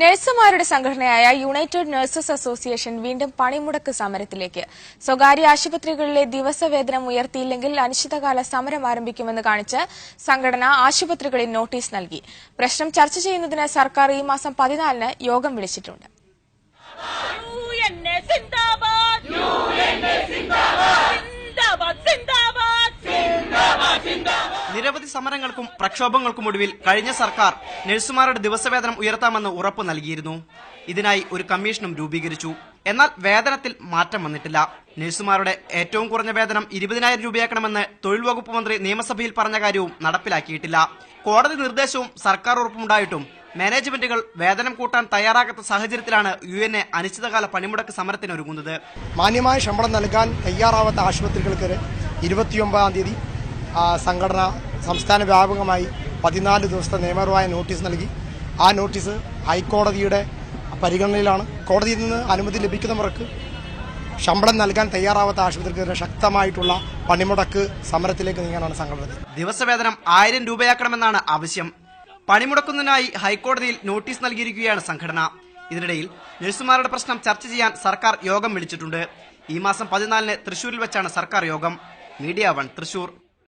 നഴ്സുമാരുടെ സംഘടനയായ United nurses association വീണ്ടും പണിമുടക്ക് സമരത്തിലേക്ക്. സ്വകാര്യ ആശുപത്രികളിലെ ദിവസവേതനം ഉയർത്തിയില്ലെങ്കിൽ അനിശ്ചിതകാല സമരം ആരംഭിക്കുമെന്ന് കാണിച്ച് സംഘടന ആശുപത്രികളിൽ നോട്ടീസ് നൽകി. പ്രശ്നം ചർച്ച ചെയ്യുന്നതിന് സർക്കാർ ഈ മാസം 14-ന് യോഗം വിളിച്ചിട്ടുണ്ട്. നിരവധി സമരങ്ങൾക്കും പ്രക്ഷോഭങ്ങൾക്കും ഒടുവിൽ കഴിഞ്ഞ സർക്കാർ നഴ്സുമാരുടെ ദിവസവേതനം ഉയർത്താമെന്ന് ഉറപ്പു നൽകിയിരുന്നു. ഇതിനായി ഒരു കമ്മീഷനും രൂപീകരിച്ചു. എന്നാൽ വേതനത്തിൽ മാറ്റം വന്നിട്ടില്ല. നഴ്സുമാരുടെ ഏറ്റവും കുറഞ്ഞ വേതനം 20,000 രൂപയാക്കണമെന്ന് തൊഴിൽ വകുപ്പ് മന്ത്രി നിയമസഭയിൽ പറഞ്ഞ കാര്യവും നടപ്പിലാക്കിയിട്ടില്ല. കോടതി നിർദ്ദേശവും സർക്കാർ ഉറപ്പുണ്ടായിട്ടും മാനേജ്മെന്റുകൾ വേതനം കൂട്ടാൻ തയ്യാറാകാത്ത സാഹചര്യത്തിലാണ് UNA അനിശ്ചിതകാല പണിമുടക്ക് സമരത്തിനൊരുങ്ങുന്നത്. മാന്യമായ ശമ്പളം നൽകാൻ തയ്യാറാവാത്ത ആശുപത്രികൾക്ക് 29-ാം തീയതി സംഘടന സംസ്ഥാന വ്യാപകമായി 14 ദിവസത്തെ നിയമപരമായ നോട്ടീസ് നൽകി. ആ നോട്ടീസ് ഹൈക്കോടതിയുടെ പരിഗണനയിലാണ്. കോടതിയിൽ നിന്ന് അനുമതി ലഭിക്കുന്നവർക്ക് ശമ്പളം നൽകാൻ തയ്യാറാവാത്ത ആശുപത്രിക്കെതിരെ ശക്തമായിട്ടുള്ള പണിമുടക്ക് സമരത്തിലേക്ക് നീങ്ങാനാണ് സംഘടന. ദിവസവേതനം 1000 രൂപയാക്കണമെന്നാണ് ആവശ്യം. പണിമുടക്കുന്നതിനായി ഹൈക്കോടതിയിൽ നോട്ടീസ് നൽകിയിരിക്കുകയാണ് സംഘടന. ഇതിനിടയിൽ നഴ്സുമാരുടെ പ്രശ്നം ചർച്ച ചെയ്യാൻ സർക്കാർ യോഗം വിളിച്ചിട്ടുണ്ട്. ഈ മാസം 14-ന് തൃശൂരിൽ വെച്ചാണ് സർക്കാർ യോഗം. മീഡിയ 1 തൃശൂർ.